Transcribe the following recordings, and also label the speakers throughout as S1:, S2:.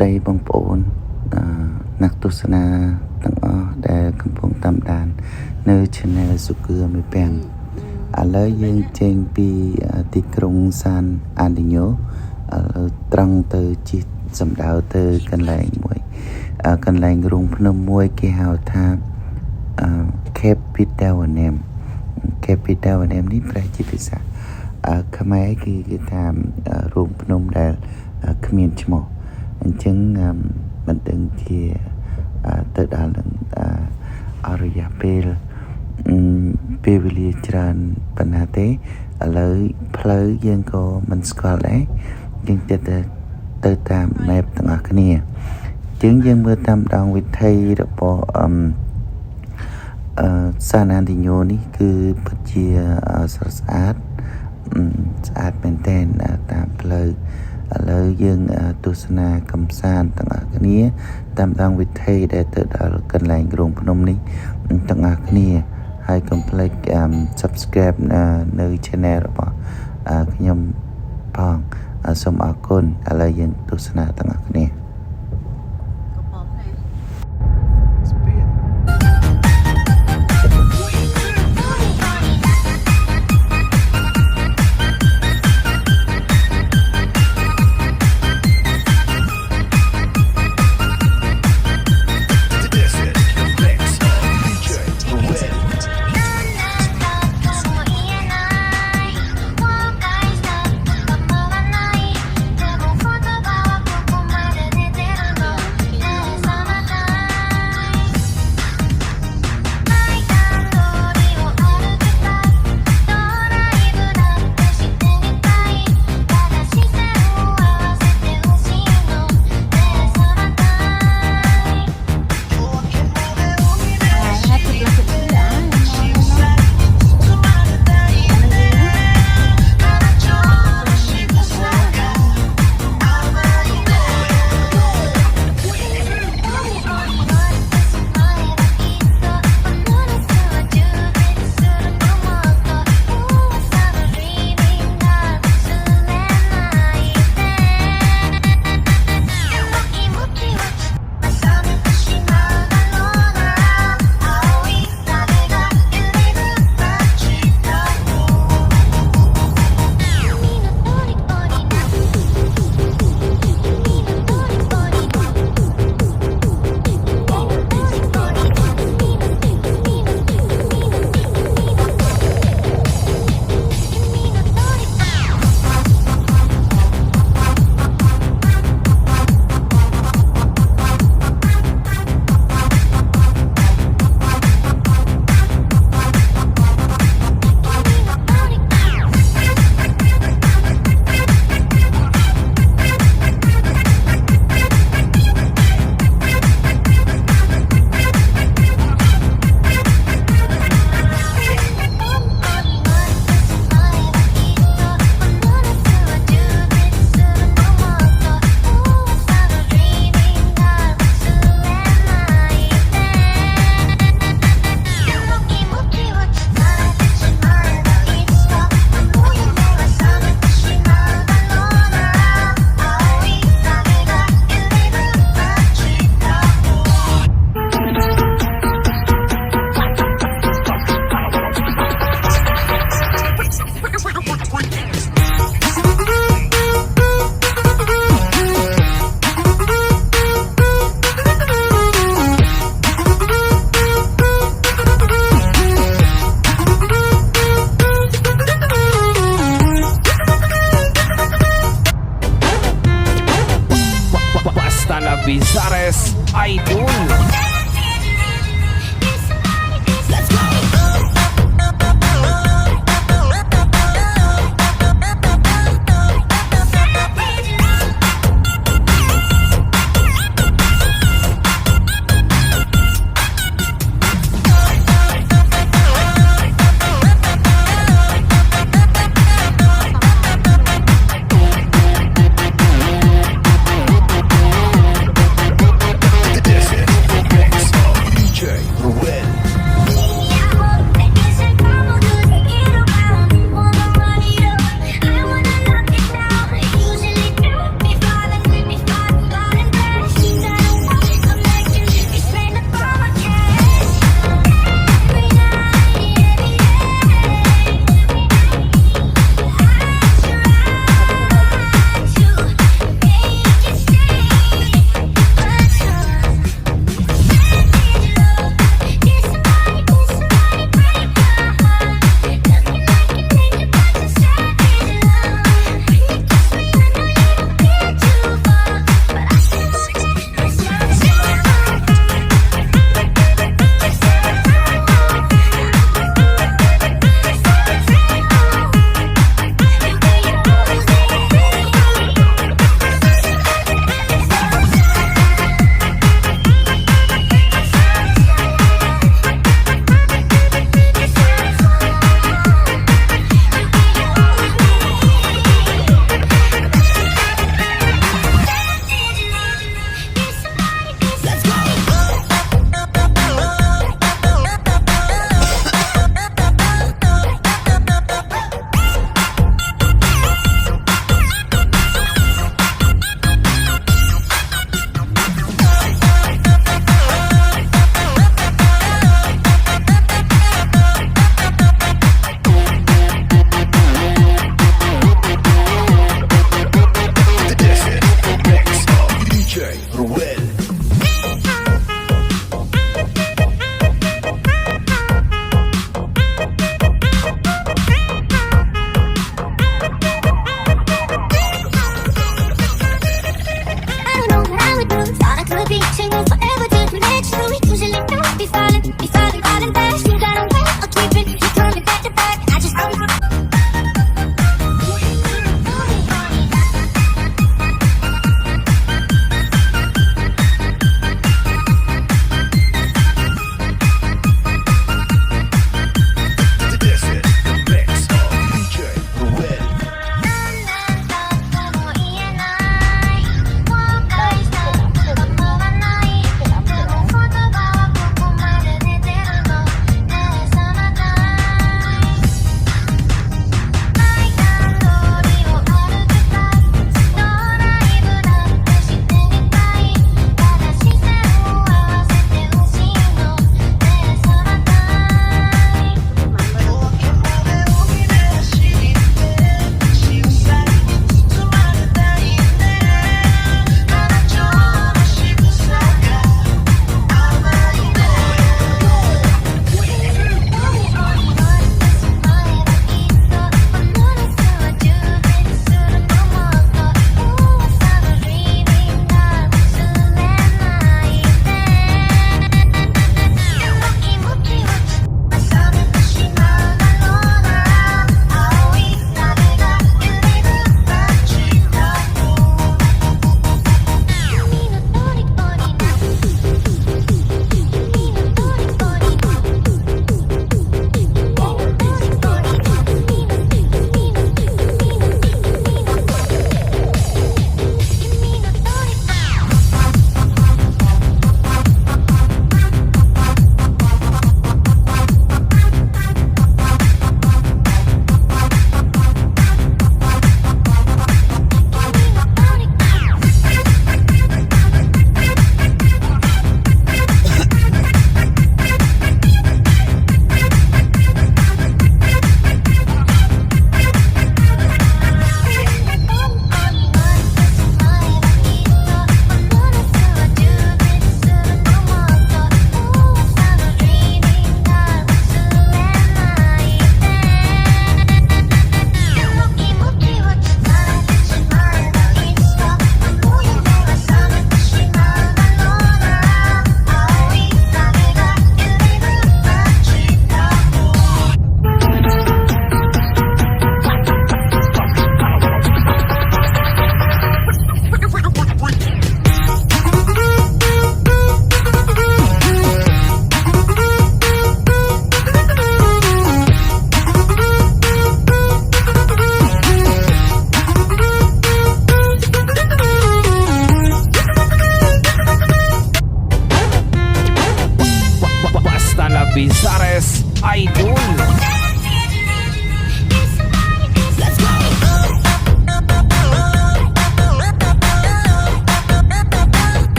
S1: đây bông bồn nạc tu sana tặng để cầm phong tam đàn nơi channel su cưa mới bèn lấy dương trên pi tì krung san andinyo trăng từ chỉ sầm đào từ cần lành rung phun môi kia hào tha capital anh em ní phải chỉ biết sao khmer cái tham rung phun đại khmer chmo anh chứng mình đừng chia tới đó là Arya Pel Pevili Chan Panate lấy plei dân có mình score đấy nhưng tới tam map tầng ở cái này chứng dân mưa tam đong với thay được bỏ san Antonio ní cứ bắt chia sát maintain tam plei lấy dân tu sana cầm san tầng ở cái này tam đong với thay để tới đó cần lành rung phun ní tầng ở cái này hay complete subscribe nơi channelរបស់ខ្ញុំផងសូមអរគុណឥឡូវយើងទស្សនាទាំងអស់គ្នា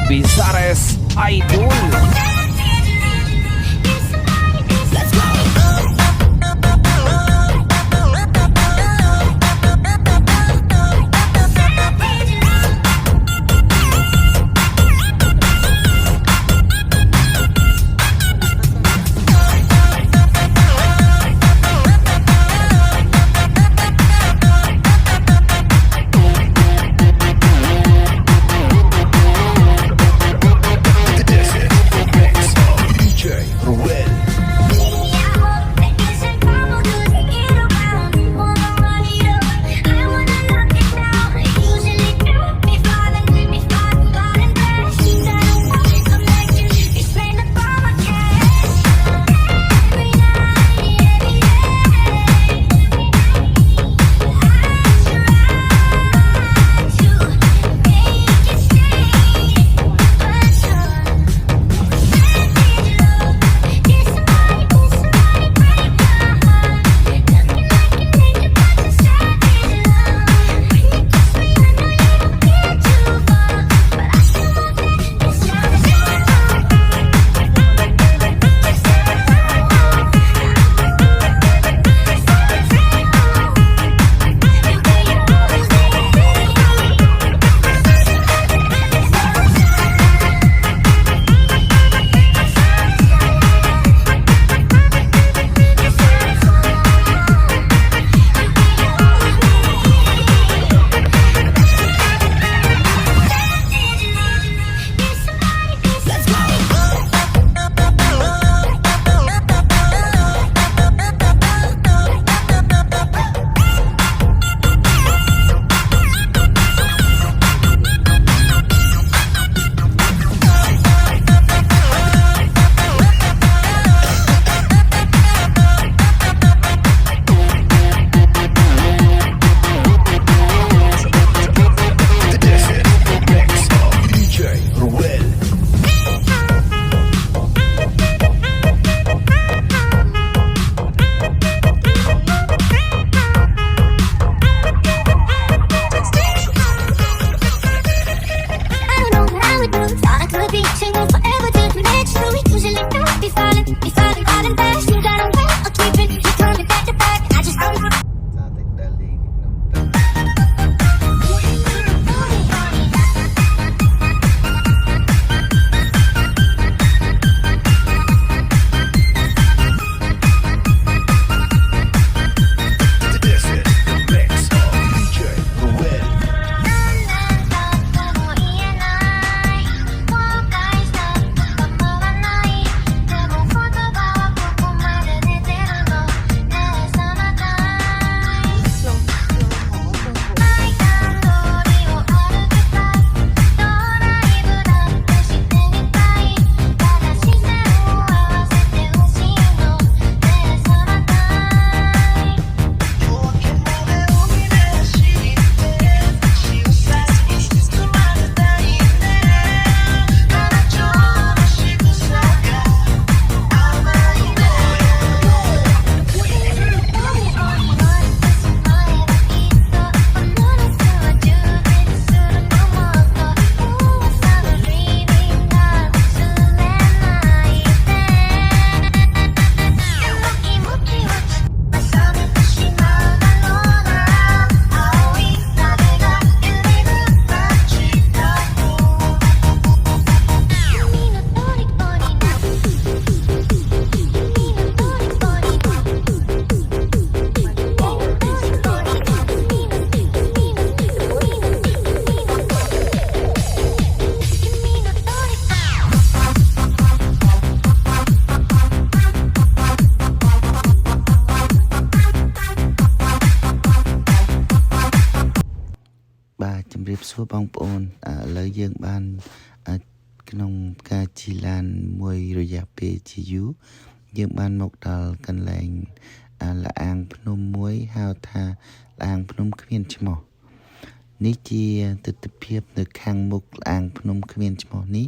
S2: Bizares Idol.
S1: សួរបងប្អូនឥឡូវយើងបានក្នុងការជិះឡានមួយរយៈពេលជាយូរយើងបានមកដល់កន្លែងលអាងភ្នំមួយហៅថាលអាងភ្នំគ្មានឈ្មោះនេះជាទិដ្ឋភាពនៅខាងមុខលអាងភ្នំគ្មានឈ្មោះនេះ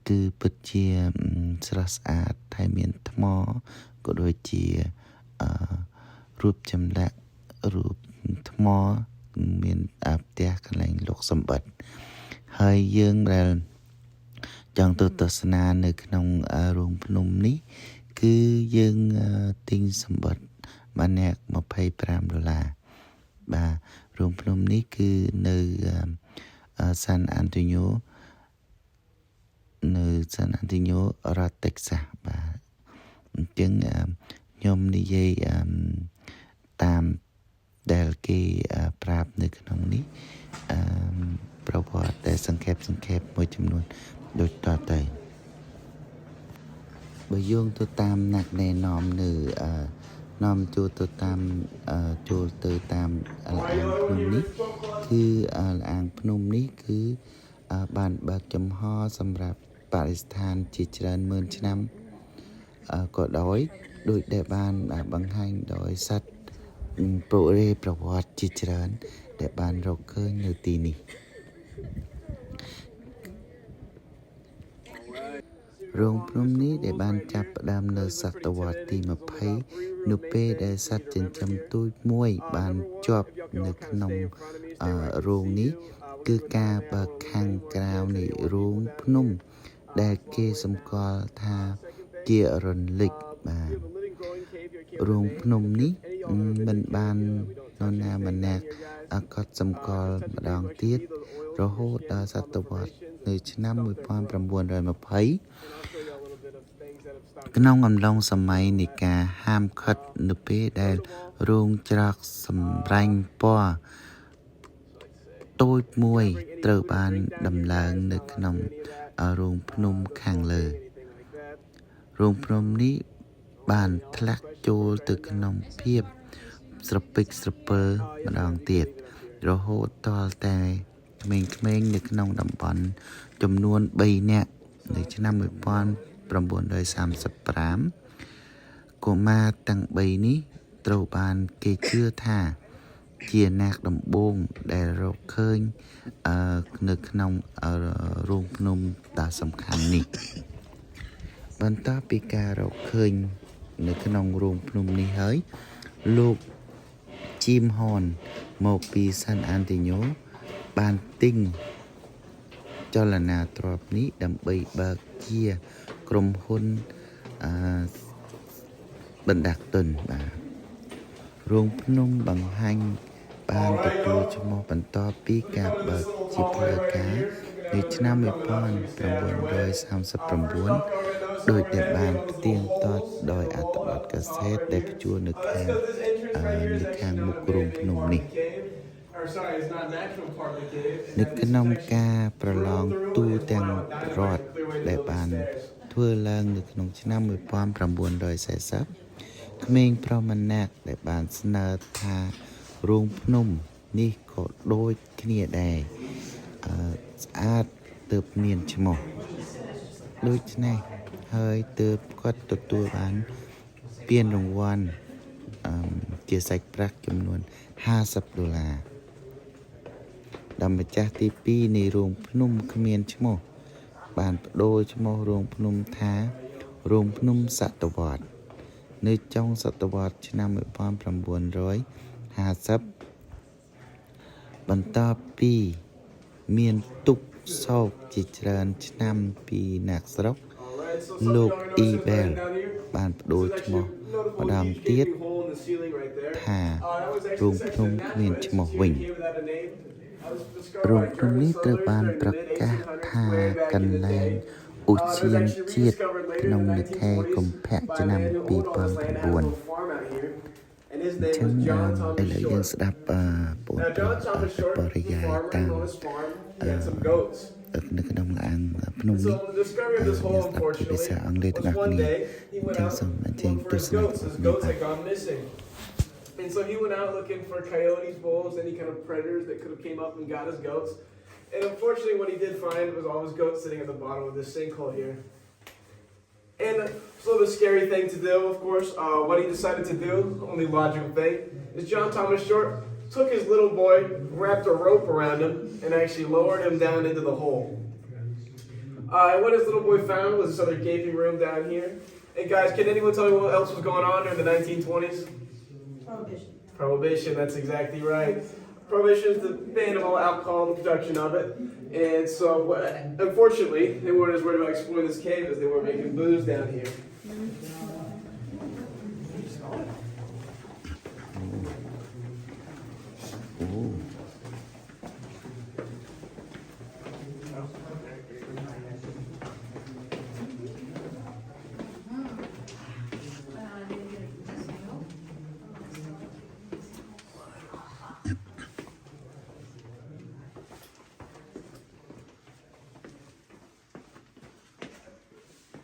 S1: គឺពិតជាស្រស់ស្អាតហើយមានថ្មក៏ដូចជារូបចម្លាក់រូបថ្មមានផ្ទះកន្លែងលោកសម្បត្តិហ ហើយយើងដែលចង់ទៅទស្សនានៅក្នុងរោងភ្នំនេះគឺយើងទិញសម្បត្តិបានអ្នក$25បាទរោងភ្នំនេះគឺនៅSan Antonio នៅ San Antonio រដ្ឋ Texas បាទអញ្ចឹងខ្ញុំនិយាយតាមដែលគេប្រាប់នៅក្នុងនេះប្រវត្តិដែលសង្ខេបមួយចំនួនដូចតទៅបើយោងទៅតាមអ្នកណែនាំនៅនាំចូលទៅតាមលអាងភ្នំនេះគឺលអាងភ្នំនេះគឺបានបើកចំហសម្រាប់បរិស្ថានជាច្រើនម៉ឺនឆ្នាំក៏ដោយដែលបានបង្ហាញដោយសត្វប្រវត្តិជាច្រើនដែលបានរកឃើញនៅទីនេះរោងភ្នំនេះដែលបានចាប់ផ្ដើមនៅសតវត្សទី20នៅពេលដែលសត្វចិញ្ចឹមទូចមួយបានជាប់នៅក្នុងរោងនេះគឺការបើកខាងក្រៅនៃរោងភ្នំដែលគេសម្គាល់ថាជារន្លិចបាទរោងភ្នំនេះមិនបាននរណាម្នាក់កត់សម្គាល់ម្ដងទៀតរហូតដល់សតវត្សនៅឆ្នាំ1920ក្នុងអំឡុងសម័យនៃការហាមឃាត់នៅពេលដែលរោងច្រកសម្រាញ់ពណ៌តូចមួយត្រូវបានដំឡើងនៅក្នុងរោងភ្នំខាងលើរោងភ្នំនេះបានធ្លាក់ចូលទៅក្នុងភាពស្រពិចស្រពិលម្ដងទៀតរហូតដល់តែក្មេងៗនៅក្នុងតំបន់ចំនួន3នាក់នៅឆ្នាំ1935កុមារទាំង3នេះត្រូវបានគេជឿថាជាអ្នកដំបូងដែលរកឃើញនៅក្នុងរោងភ្នំដ៏សំខាន់នេះបន្ទាប់ពីការរកឃើញនៅក្នុងរោងភ្នំនេះហើយលោកជីមហនមកពី San Antonio បានទិញចលនាទ្រព្យនេះដើម្បីបើកជាក្រុមហ៊ុនបណ្ដាក់ទុនបាទរោងភ្នំបង្ហាញបានទទួលឈ្មោះបន្ទាប់ពីការបើកជាផ្លូវការនៅឆ្នាំ1939ដោយដែលបានផ្ទៀងផ្ទាត់ដោយអត្ថបទកាសែតដែលបញ្ជួរនៅខាងមុខរោងភ្នំនេះនៅក្នុងការប្រឡងទូទាំងរដ្ឋដែលបានធ្វើឡើងនៅក្នុងឆ្នាំ1940ក្មេងប្រុសម្នាក់ដែលបានស្នើថារោងភ្នំនេះក៏ដូចគ្នាដែរស្អាតទើបមានឈ្មោះដូច្នេះហើយទើបគាត់ទទួលបានពានរង្វាន់ជាសាច់ប្រាក់ចំនួន$50ដល់ម្ចាស់ទី2នៃរោងភ្នំគ្មានឈ្មោះបានបដូរឈ្មោះរោងភ្នំថារោងភ្នំសតវត្សនៅចុងសតវត្សឆ្នាំ1950បន្ទាប់ពីមានទុក្ខសោកជាច្រើនឆ្នាំពីអ្នកស្រុកលោកអ៊ីបែលបានបដូរឈ្មោះម្ដងទៀតថារោងភ្នំគ្មានឈ្មោះវិញរោងភ្នំនេះត្រូវបានប្រកាសថាកន្លែងឧទ្យានជាតិក្នុងខែកុម្ភៈឆ្នាំ2009អញ្ចឹងឥឡូវយើងស្ដាប់បងប្រុសបរិយាយតាមនៅក្នុងឡានភ្នំនេះយើងស្ដាប់ជាភាសាអង់គ្លេសទាំងអស់គ្នាអញ្ចឹងសូមអញ្ជើញទស្សនានេះបាទ
S3: And so he went out looking for coyotes, wolves, any kind of predators that could have came up and got his goats. And unfortunately, what he did find was all his goats sitting at the bottom of this sinkhole here. And it's a little bit scary thing to do, of course. What he decided to do, only logical thing, is John Thomas Short took his little boy, wrapped a rope around him, and actually lowered him down into the hole. And what his little boy found was this other gaping room down here. And guys, can anyone tell me what else was going on in the 1920s?
S4: Prohibition.
S3: Prohibition, that's exactly right. prohibition is the ban of all alcohol and the production of it. And so, unfortunately, they weren't as worried about exploring this cave as they were making booze down here.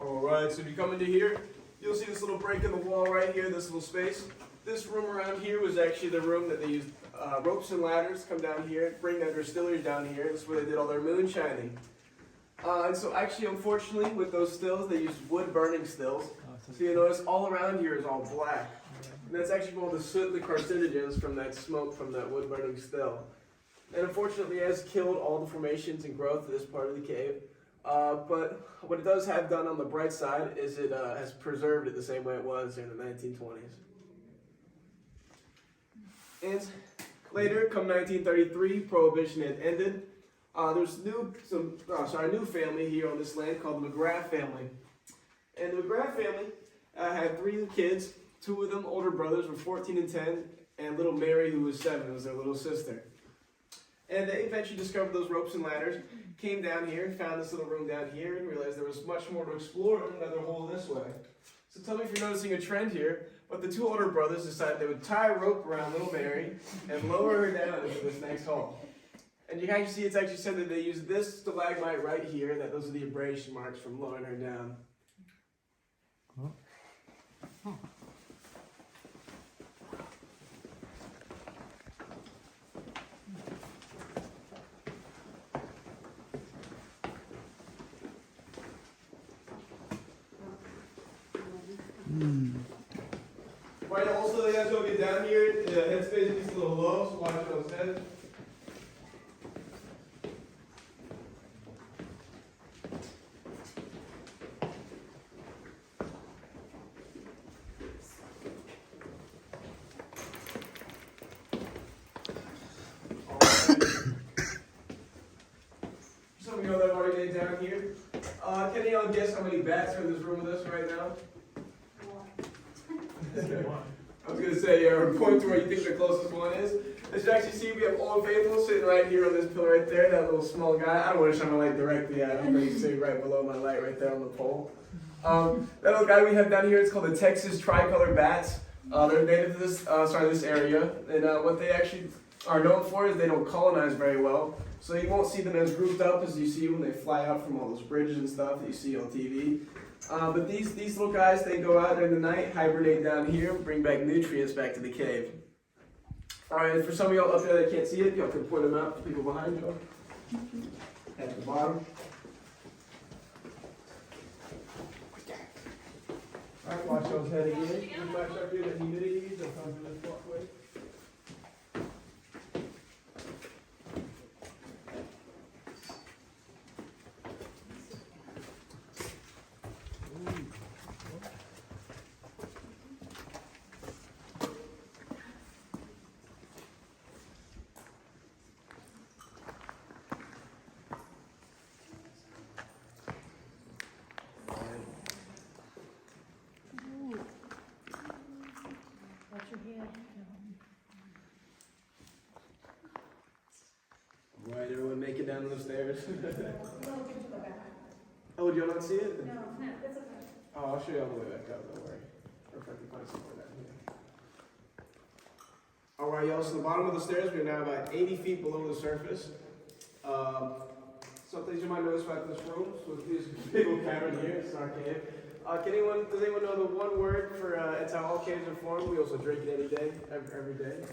S3: Alright, so if you come into here, you'll see this little break in the wall right here, this little space. This room around here was actually the room that they used ropes and ladders to come down here, bring their distilleries down here. This is where they did all their moonshining. And so actually, unfortunately, with those stills, they used wood burning stills. So you notice all around here is all black. And that's actually all the soot, the carcinogens from that smoke from that wood burning still. And unfortunately, it has killed all the formations and growth of this part of the cave. But what it does have done on the bright side is it has preserved it the same way it was in the 1920s. And later, come 1933, Prohibition had ended. There's a new family here on this land called the McGrath family. And the McGrath family had 3 kids. 2 of them, older brothers, were 14 and 10, and little Mary, who was 7, was their little sister. And they eventually discovered those ropes and ladders, came down here, found this little room down here, and realized there was much more to explore in another hole this way. So tell me if you're noticing a trend here, but the 2 older brothers decided they would tie a rope around little Mary and lower her down into this next hole. And you can actually see it's actually said that they used this stalagmite right here, that those are the abrasion marks from lowering her down. Right, also, as you get down here, the headspace is a little low, so watch those heads. Some of you know that I've already made down here. Can y'all guess how many bats are in this room with us right now? I was going to say, point to where you think the closest one is. As you actually see, we have Old Faithful sitting right here on this pillar right there, that little small guy. I don't want to shine my light directly at him, but you see right below my light right there on the pole. That little guy we have down here is called the Texas tricolor bats. They're native to this area, and what they actually are known for is they don't colonize very well. So you won't see them as grouped up as you see when they fly out from all those bridges and stuff that you see on TV. But these little guys, they go out during the night, hibernate down here, bring back nutrients back to the cave. Alright, and for some of y'all up there that can't see it, y'all can point them out to people behind you. At the bottom. Alright, watch those head again. You watch up here the humidity that comes in this walkway. Right, everyone make it down those stairs. Oh, do y'all not see it?
S4: No, that's okay.
S3: Oh, I'll show you all the way back up, don't worry. Or if I can find somewhere down here. Alright, y'all, so the bottom of the stairs, we're now about 80 feet below the surface. Some things you might notice about this room, so this big old cavern here, it's our cave. Does anyone know the one word for, it's how all caves are formed? We also drink it any day, every day.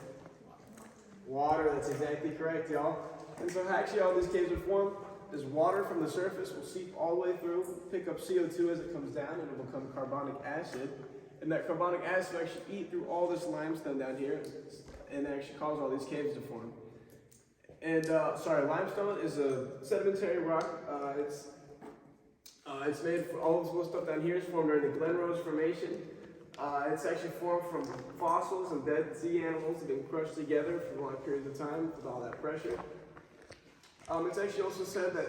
S3: Water, that's exactly correct, y'all. And so actually all these caves are formed is water from the surface will seep all the way through, pick up CO2 as it comes down, and it will become carbonic acid. And that carbonic acid will actually eat through all this limestone down here and actually cause all these caves to form. And, limestone is a sedimentary rock. It's made for all this little stuff down here is formed during the Glen Rose Formation. It's actually formed from fossils and dead sea animals that have been crushed together for long periods of time with all that pressure. It's actually also said that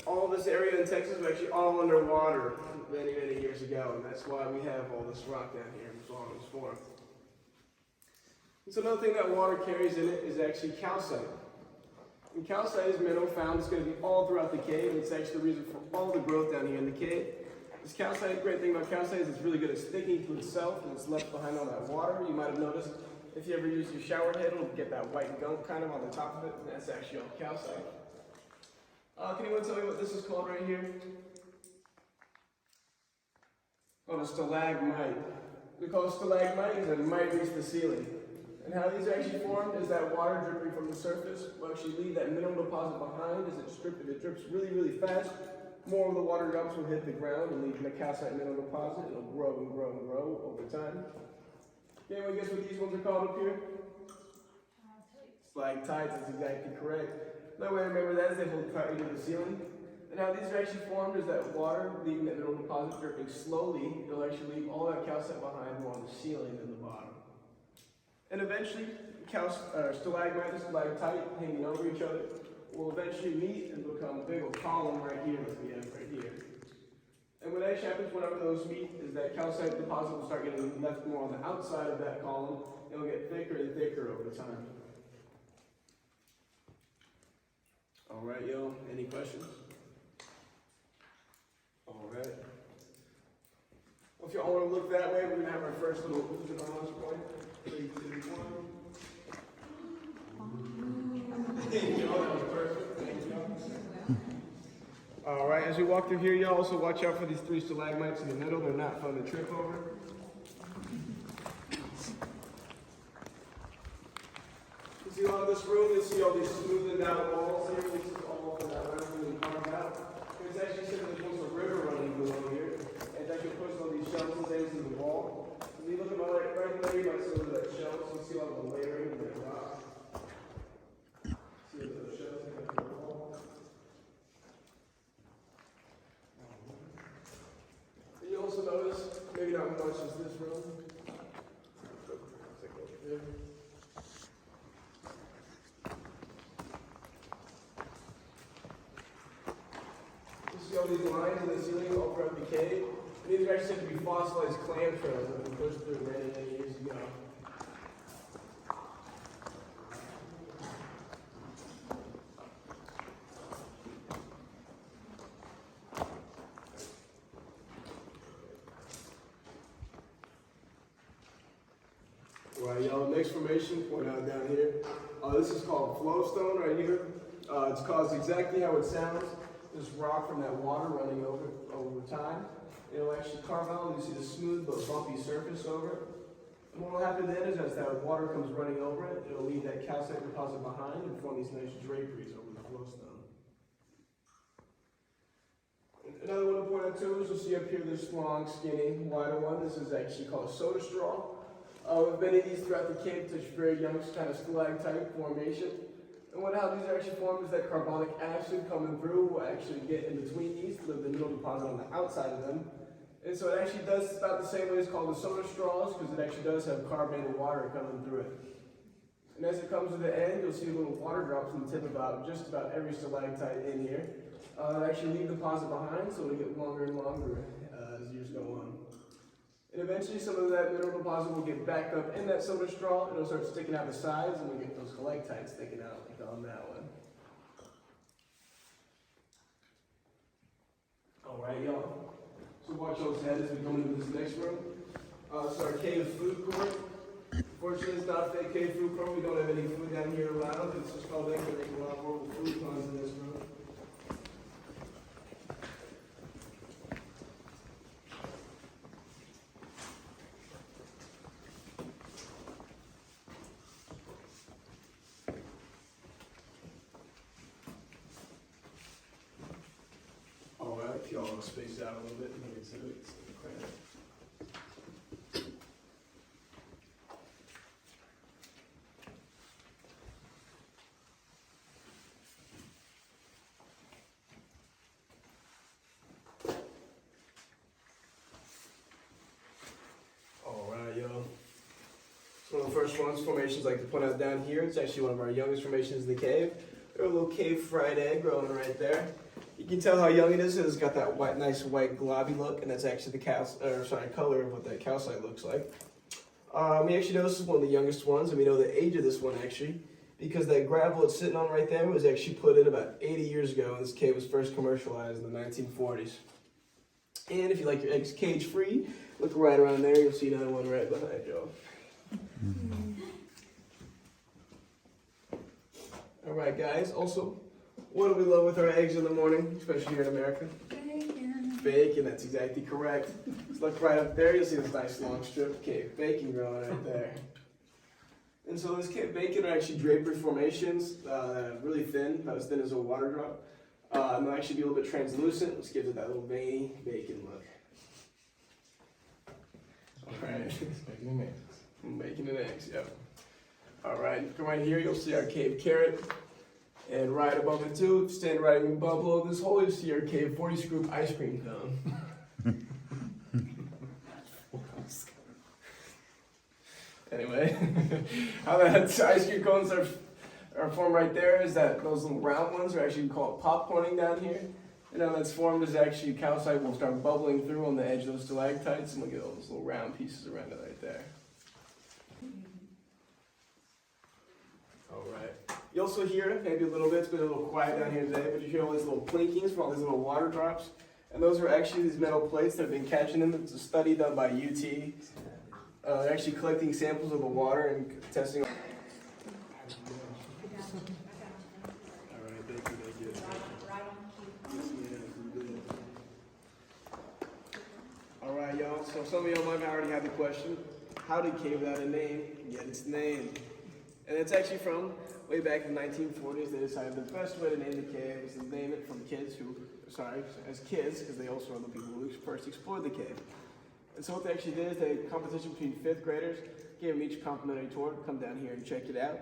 S3: all this area in Texas was actually all underwater many, many years ago, and that's why we have all this rock down here and all this formed. And so another thing that water carries in it is actually calcite. And calcite is a mineral found. It's going to be all throughout the cave, and it's actually the reason for all the growth down here in the cave. This calcite, the great thing about calcite is it's really good at sticking to itself, and it's left behind all that water. You might have noticed if you ever use your shower head, it'll get that white gunk kind of on the top of it, and that's actually all calcite. Can anyone tell me what this is called right here? Oh, a stalagmite. We call it stalagmite because it might reach the ceiling. And how these are actually formed is that water dripping from the surface will actually leave that mineral deposit behind as if it drips really, really fast. More of the water drops will hit the ground and leave the calcite mineral deposit. It'll grow and grow and grow over time. Can anyone guess what these ones are called up here? Stalactites, that's exactly correct. Another way to remember that is they hold tightly to the ceiling. And how these are actually formed is that water leaving that mineral deposit dripping slowly, it'll actually leave all that calcite behind more on the ceiling than the bottom. And eventually, stalagmite and stalactite hanging over each other will eventually meet and become a big old column right here, like we have right here. And what actually happens whenever those meet is that calcite deposit will start getting left more on the outside of that column, and it'll get thicker and thicker over time. All right, y'all, any questions? All right. Well, if y'all want to look that way, we're going to have our first little illusion on this point. 3, 2, 1. Thank y'all, that was perfect. Thank y'all. All right, as we walk through here, y'all also watch out for these 3 stalagmites in the middle. They're not fun to trip over. You see all this room, you see all these smoothed out walls here. This is all round carved out. It's actually said there's once a river running below here. And it's actually pushed all these shelves and things in the wall. When you look at my right there, you might see over that shelf. So you see all the layering of the rock. See those shelves in the wall. And you also notice, maybe not much as this room. Take a look there. See all these lines in the ceiling all throughout the cave? And these are actually said to be fossilized clam trails that were pushed through many, many years ago. Right, y'all, the next formation, point out down here. This is called flowstone right here. It's caused exactly how it sounds. This rock from that water running over time. It'll actually carve out and you see the smooth but bumpy surface over it. And what will happen then is as that water comes running over it, it'll leave that calcite deposit behind and form these nice draperies over the flowstone. Another one to point out too is you'll see up here this long, skinny, wider one. This is actually called a soda straw. With many of these throughout the cave, touch very young kind of stalactite formation. And how these are actually formed is that carbonic acid coming through will actually get in between these to leave the mineral deposit on the outside of them. And so it actually does about the same way it's called the soda straws because it actually does have carbonated water coming through it. And as it comes to the end, you'll see little water drops on the tip about just about every stalactite in here. It actually leave the deposit behind, so it'll get longer and longer as years go on. And eventually some of that mineral deposit will get backed up in that soda straw and it'll start sticking out the sides and we get those stalactites sticking out like on that one. Alright, y'all. So watch those heads as we come into this next room. It's our cave food court. Fortunately, it's not a fake cave food court. We don't have any food down here around. It's just called there to make a lot of horrible food puns in this room. If y'all want to space out a little bit and get to it. All Swans formations, like to point out down here, it's actually one of our youngest formations in the cave. There's a little cave fried egg growing right there. You can tell how young it is. It's got that white, nice white globby look, and that's actually the color of what that calcite looks like. We actually know this is one of the youngest ones, and we know the age of this one actually, because that gravel it's sitting on right there was actually put in about 80 years ago, and this cave was first commercialized in the 1940s. And if you like your eggs cage-free, look right around there, you'll see another one right behind you. All right, guys. Also, what do we love with our eggs in the morning, especially here in America?
S4: Bacon.
S3: Bacon, that's exactly correct. Just look right up there, you'll see this nice long strip of cave bacon growing right there. And so this cave bacon are actually drapery formations that are really thin, about as thin as a water drop. And they'll actually be a little bit translucent, which gives it that little veiny bacon look. Alright.
S2: Bacon and eggs.
S3: Bacon and eggs, yep. Alright, come right here, you'll see our cave carrot. And right above it too, stand right above below this hole, you'll see our cave 40 scoop ice cream cone. Anyway, how that ice cream cones are formed right there is that those little round ones are actually called popcorning down here. And how that's formed is actually calcite will start bubbling through on the edge of those stalactites, and look at all those little round pieces around it right there. Alright. You also hear it, maybe a little bit, it's been a little quiet down here today, but you hear all these little plinkings from all these little water drops. And those are actually these metal plates that have been catching them. It's a study done by UT. They're actually collecting samples of the water and testing. Alright, y'all. So some of y'all might already have the question, how did Cave Without a Name get its name? And it's actually from way back in the 1940s. They decided the best way to name the cave was to name it from kids as kids, because they also are the people who first explored the cave. And so what they actually did is they had a competition between 5th graders, gave them each a complimentary tour, come down here and check it out.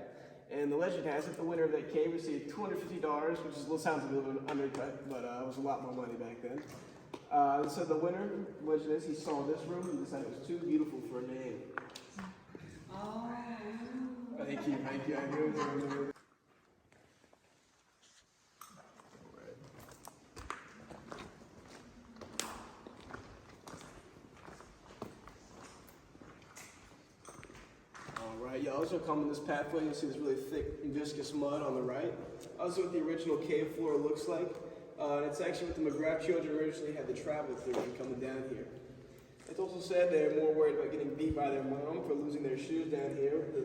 S3: And the legend has it, the winner of that cave received $250, which sounds a little bit undercut, but it was a lot more money back then. So the winner, the legend is, he saw this room and decided it was too beautiful for a name.
S4: Oh.
S3: Thank you. I knew it. Alright, you also come in this pathway, you'll see this really thick and viscous mud on the right. Also what the original cave floor looks like. And it's actually what the McGrath children originally had to travel through when coming down here. It's also said they're more worried about getting beat by their mom for losing their shoes down here than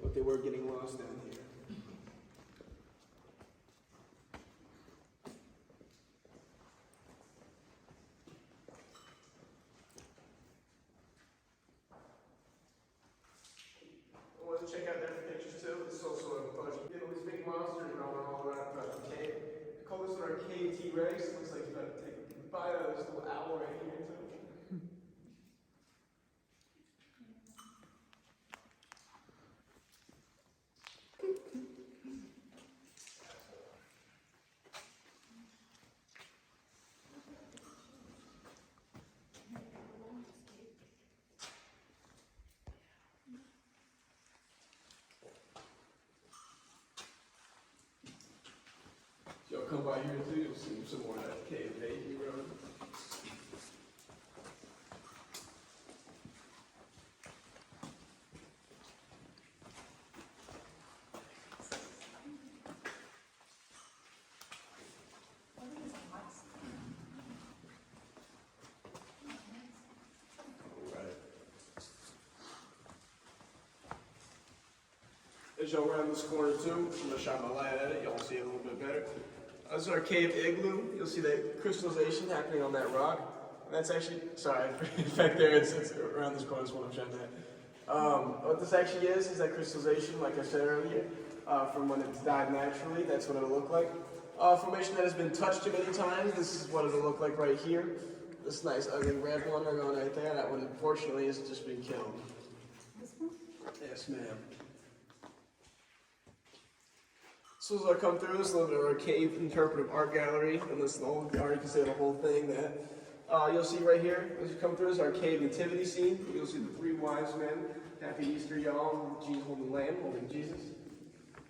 S3: what they were getting lost down here. I want to check out their pictures too. This is also a bunch of these big monsters growing all around the cave. We call this one our cave T-Rex. Looks like you're about to take a bite out of this little owl right here too. Y'all come by here too, you'll see some more of that cave baby road. As y'all round this corner too, I'm going to shine my light at it, y'all see it a little bit better. This is our cave igloo. You'll see that crystallization happening on that rock. And that's actually, sorry, back there, it's around this corner is what I'm showing at. What this actually is that crystallization, like I said earlier, from when it's died naturally, that's what it'll look like. Formation that has been touched too many times, this is what it'll look like right here. This nice ugly red one going right there, that one unfortunately has just been killed.
S4: This one?
S3: Yes, ma'am. So as I come through, this is a little bit of our cave interpretive art gallery, and this is the whole art, you can see the whole thing that you'll see right here. As you come through, is our cave nativity scene. You'll see the 3 wise men Happy Easter, y'all. Jesus holding the lamb, holding Jesus.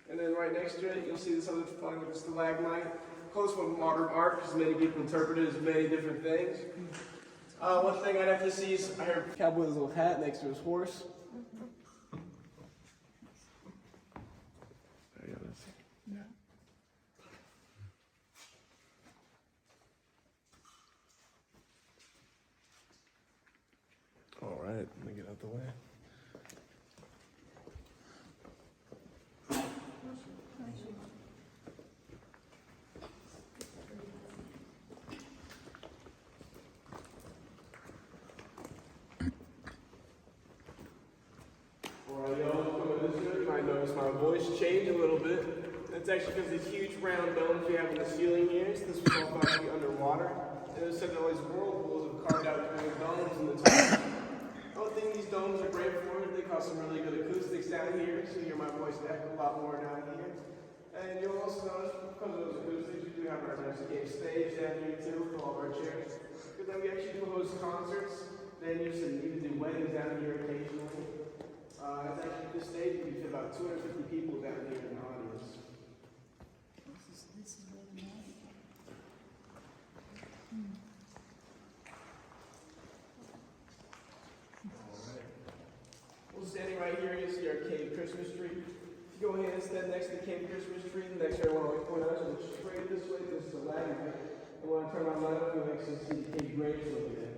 S3: And then right next to it, you'll see this other fun little stalagmite. Close one, modern art, because many people interpret it as many different things. One thing I'd have to see is I heard a cowboy with his little hat next to his horse. There you go. Yeah. All right, let me get out the way. Alright, y'all, coming this way, you might notice my voice change a little bit. That's actually because these huge round domes we have in the ceiling here. So this was all thought to be underwater. And it said that all these whirlpools have carved out between domes in the top. I don't think these domes are great for it. They cause some really good acoustics down here, so you hear my voice echo a lot more down here. And you'll also notice, because of those acoustics, we do have our nice game stage down here too, with all of our chairs. But then we actually do host concerts. Then you should even do weddings down here occasionally. It's actually this stage, we fit about 250 people down here in the audience.
S4: This is really nice.
S3: Alright. Well, standing right here, you see our cave Christmas tree. If you go ahead and stand next to the cave Christmas tree, the next thing I want to point out is look straight this way, this is the ladder. And when I turn my light up, you'll actually see the cave Grange over there.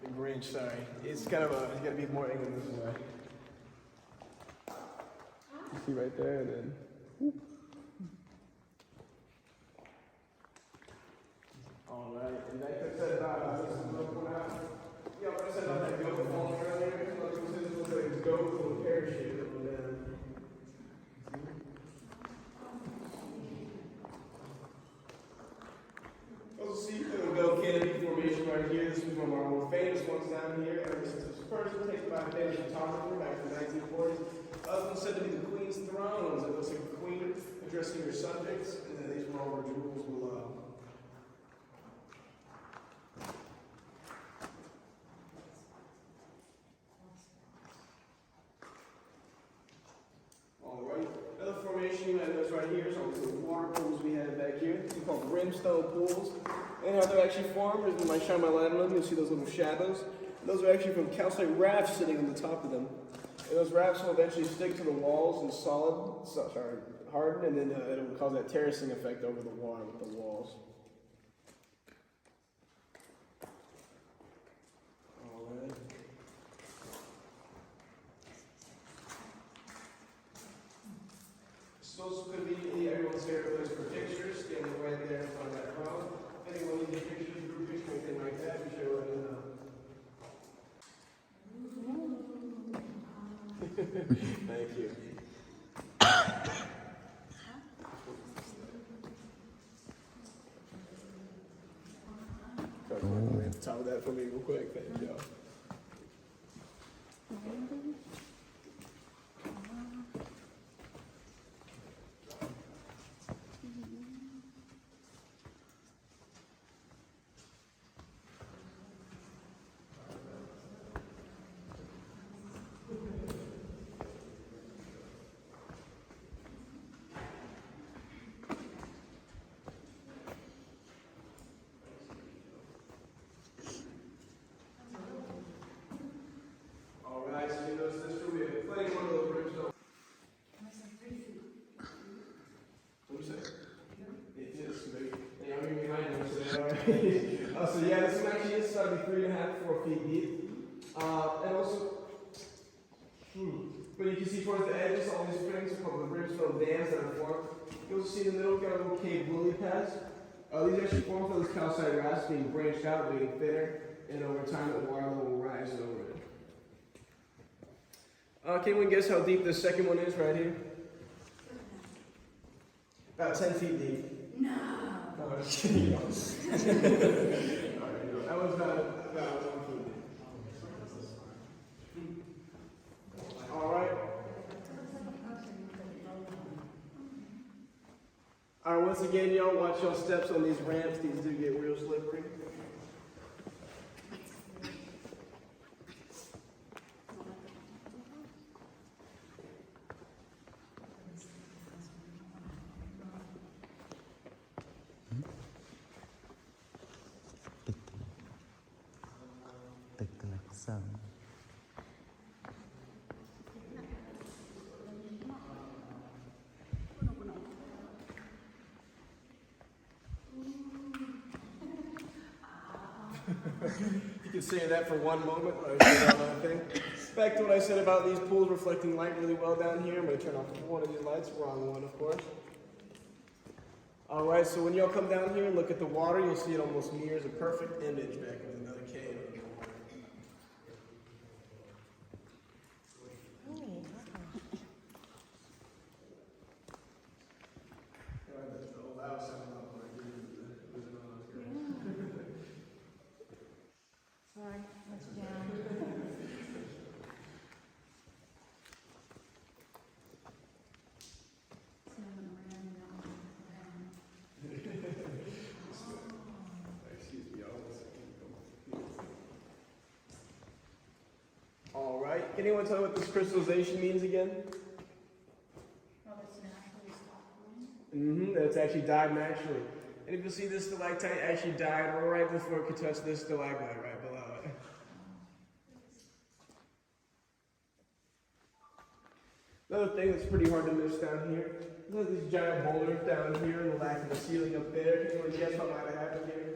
S3: The Grange, sorry. It's kind of it's got to be more angled this way. You see right there, and then. Whoop. All right, and like I said about this is another one out. Yeah, what I said about that goat falling earlier, this was a goat with a parachute over there. Also see the goat canopy formation right here. This was one of our more famous ones down here. And this first was taken by a famous photographer back in the 1940s. Other than said to be the Queen's thrones. It looks like the Queen addressing her subjects, and then these were all her jewels below. Alright, another formation you might notice right here is all the water pools we have back here. These are called brimstone pools. And how they're actually formed is when I shine my light on them, you'll see those little shadows. Those are actually from calcite rafts sitting on the top of them. And those rafts will eventually stick to the walls and harden, and then it will cause that terracing effect over the water with the walls. Alright. Those could be everyone's favorite place for pictures, standing right there in front of that crowd. If anyone needs a picture, group picture, anything like that, be sure to let me know. Thank you. Top of that for me real quick, thank y'all. Alright, so you notice this room, we have plenty one of those brimstone. What do you say? It is, maybe. Yeah, I'm behind you, so alright. So yeah, this one actually is to be 3.5 to 4 feet deep. And also, but you can see towards the edges, all these springs are called the brimstone dams that are formed. You'll see in the middle, got a little cave lily pads. These actually form from those calcite rafts being branched out, getting thinner, and over time the water level will rise over it. Can anyone guess how deep this second one is right here? About 10 feet deep.
S4: No.
S3: No, just kidding. Alright, that was about 1 feet deep. Alright. Alright, once again, y'all, watch your steps on these ramps. These do get real slippery.
S1: So.
S3: You can say that for one moment, or I say another thing. Back to what I said about these pools reflecting light really well down here. I'm going to turn off one of these lights, wrong one, of course. Alright, so when y'all come down here and look at the water, you'll see it almost mirrors a perfect image back of another cave.
S4: Sorry, let's down.
S3: Alright, can anyone tell me what this crystallization means again?
S4: Oh, that's naturally stopped.
S3: That it's actually died naturally. And if you see this stalactite actually died right before it could touch this stalagmite right below it. Another thing that's pretty hard to miss down here, look at these giant boulders down here and the lack of the ceiling up there. Can anyone guess what might have happened here?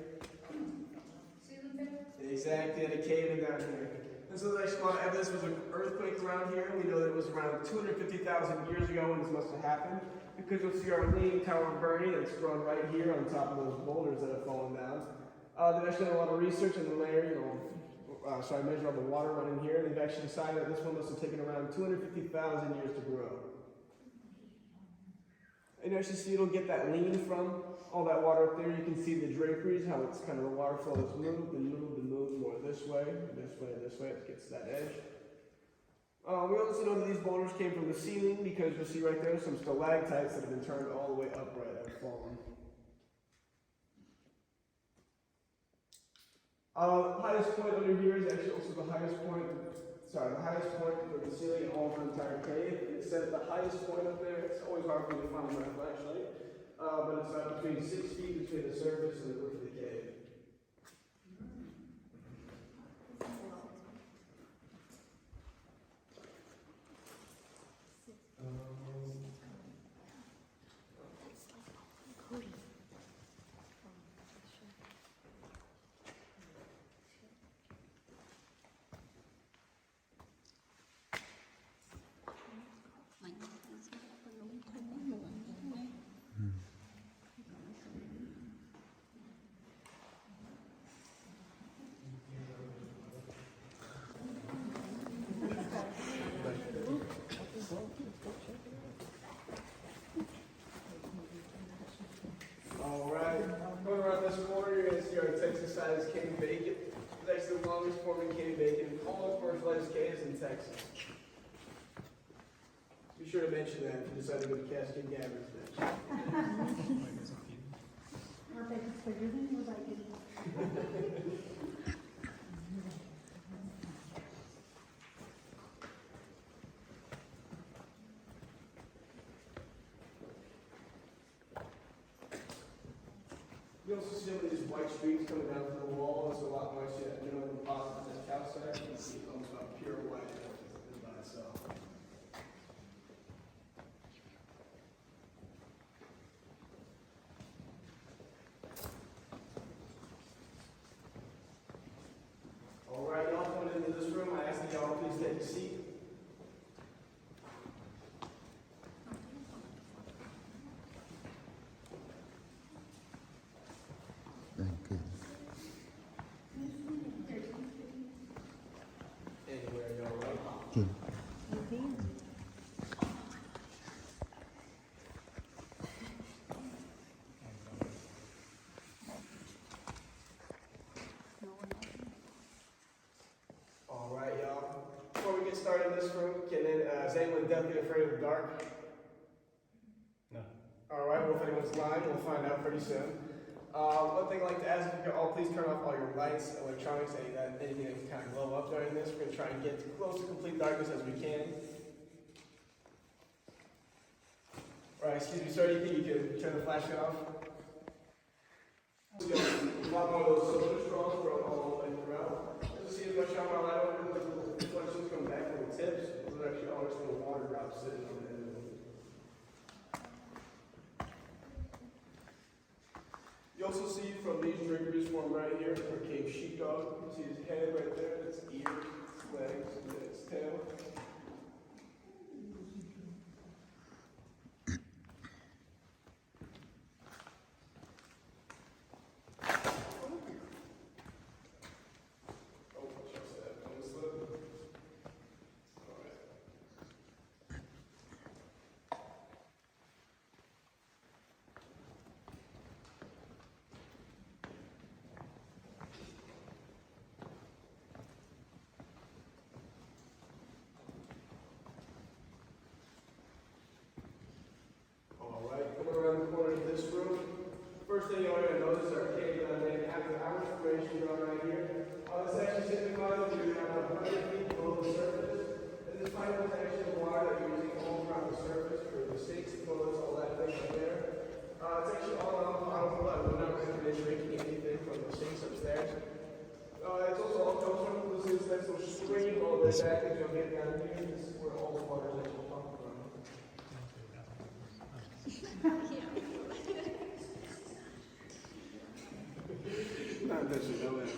S4: Ceiling fan?
S3: Exactly, and a cave in down here. And so there's a lot of evidence there was an earthquake around here. We know that it was around 250,000 years ago when this must have happened. Because you'll see our leaning tower of Bernie that's grown right here on top of those boulders that have fallen down. They've actually done a lot of research in the layer, so I measured all the water running here. They've actually decided that this one must have taken around 250,000 years to grow. And you actually see it'll get that lean from all that water up there. You can see the draperies, how it's kind of the water flow has moved and moved and moved more this way, this way, this way. It gets to that edge. We also know that these boulders came from the ceiling because you'll see right there some stalactites that have been turned all the way upright and fallen. Highest point under here is actually also the highest point. The highest point of the ceiling in all of the entire cave. It says the highest point up there. It's always hard for me to find my flashlight, but it's between 6 feet between the surface and the roof of the cave. Going around this corner, you're going to see our Texas-sized king bacon. It's actually the longest forming king bacon in all commercialized caves in Texas. Be sure to mention that if you decide to go to Cascade Gabbers next.
S4: Our bacon's bigger than your bacon.
S3: You also see some of these white streaks coming down from the wall. It's a lot more mineral deposits and calcite. You can see almost about pure white by itself. All right, y'all coming into this room. I ask that y'all please take a seat. Anywhere y'all like.
S1: Okay.
S3: All right, y'all. Before we get started in this room, is anyone deathly afraid of the dark?
S2: No.
S3: All right, well, if anyone's lying, we'll find out pretty soon. One thing I'd like to ask, if you could all please turn off all your lights, electronics, anything that can kind of glow up during this. We're going to try and get as close to complete darkness as we can. All right, excuse me, sir, do you think you can turn the flashlight off? We got a lot more of those soda straws thrown all the way throughout. As you see see if I shine my light over the little reflections come back from the tips. Those are actually all just little water drops sitting on the end of them. You also see from these drinkers form right here for cave sheepdog. You see his head right there, its ears, its legs, and then its tail. This room. First thing you want to notice is our cave named after our formation drawn right here. This actually signifies that you're about 100 feet below the surface. And this pipe is actually water that you're using all around the surface for the sinks, toilets, all that thing right there. It's actually all out of bottom flood. We're not recommending drinking anything from the sinks upstairs. It's also all comes from this nice little stream all the way back as you'll get down here. This is where all the water is actually pumped from. Not that you know it.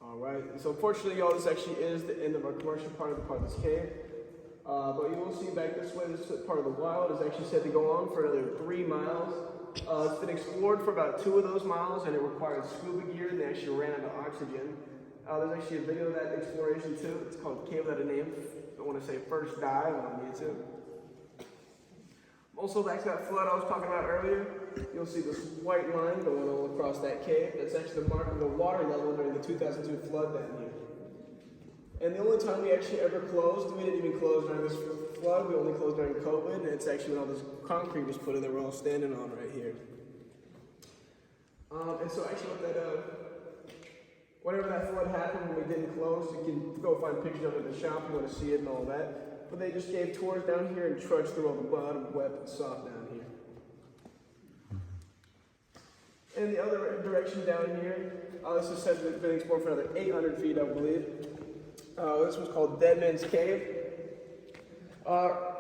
S3: Alright, so unfortunately, y'all, this actually is the end of our commercial part of this cave. But you will see back this way, this part of the wild is actually set to go on for another 3 miles. It's been explored for about 2 of those miles, and it required scuba gear, and they actually ran out of oxygen. There's actually a video of that exploration too. It's called Cave Without a Name. I want to say First Dive on YouTube. Also, back to that flood I was talking about earlier, you'll see this white line going all across that cave. That's actually the mark of the water level during the 2002 flood down here. And the only time we actually ever closed, we didn't even close during this flood, we only closed during COVID, and it's actually when all this concrete was put in that we're all standing on right here. And so actually whenever that flood happened when we didn't close, you can go find pictures of it in the shop if you want to see it and all that. But they just gave tours down here and trudged through all the mud, wet, and soft down here. And the other direction down here, this is said to have been explored for another 800 feet, I believe. This was called Dead Man's Cave.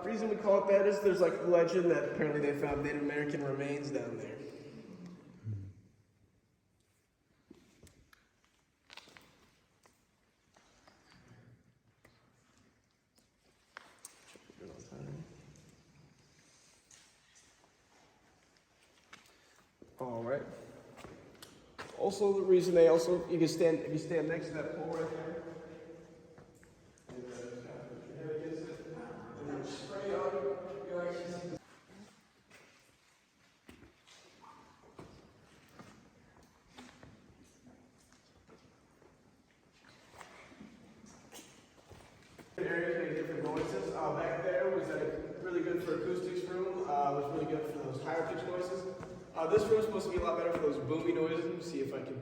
S3: Reason we call it that is there's like a legend that apparently they found Native American remains down there. All right. Also, the reason you can stand, if you stand next to that pole right there, and then spray on, you'll actually see areas make different noises. Back there was really good for acoustics room. It was really good for those higher pitch noises. This room's supposed to be a lot better for those boomy noises. Let me see if I can.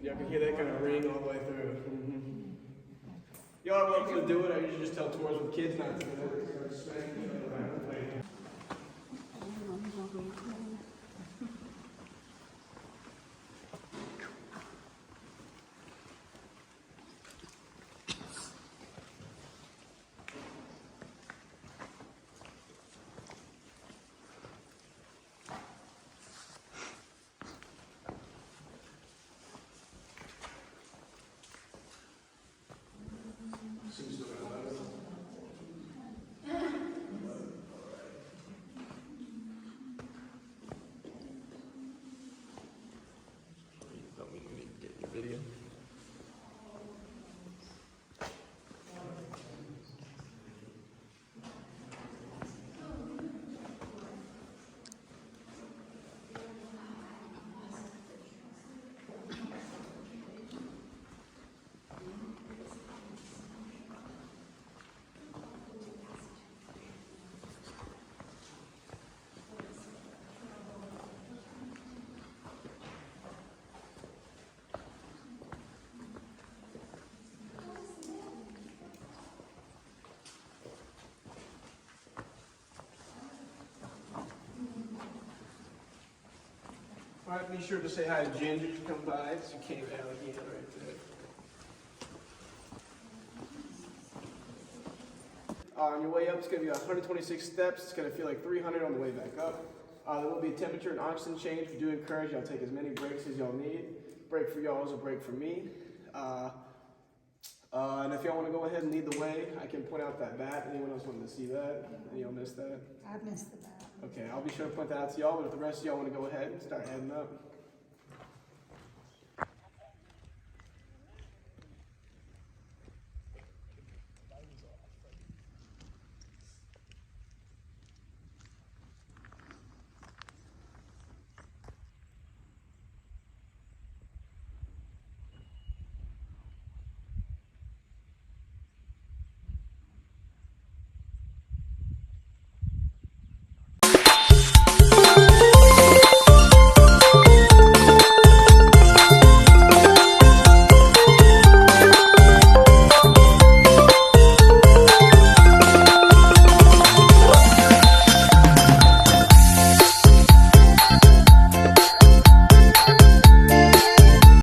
S3: Y'all can hear that kind of ring all the way through. Y'all are welcome to do it. I usually just tell tours with kids not to do it. Video. Alright, be sure to say hi to Ginger to come by. She came out again right there. On your way up, it's going to be 126 steps. It's going to feel like 300 on the way back up. There will be a temperature and oxygen change. We do encourage y'all to take as many breaks as y'all need. Break for y'all is a break for me. And if y'all want to go ahead and lead the way, I can point out that bat. Anyone else wanting to see that? Any y'all missed that?
S4: I missed the bat.
S3: Okay, I'll be sure to point that out to y'all, but if the rest of y'all want to go ahead and start heading up.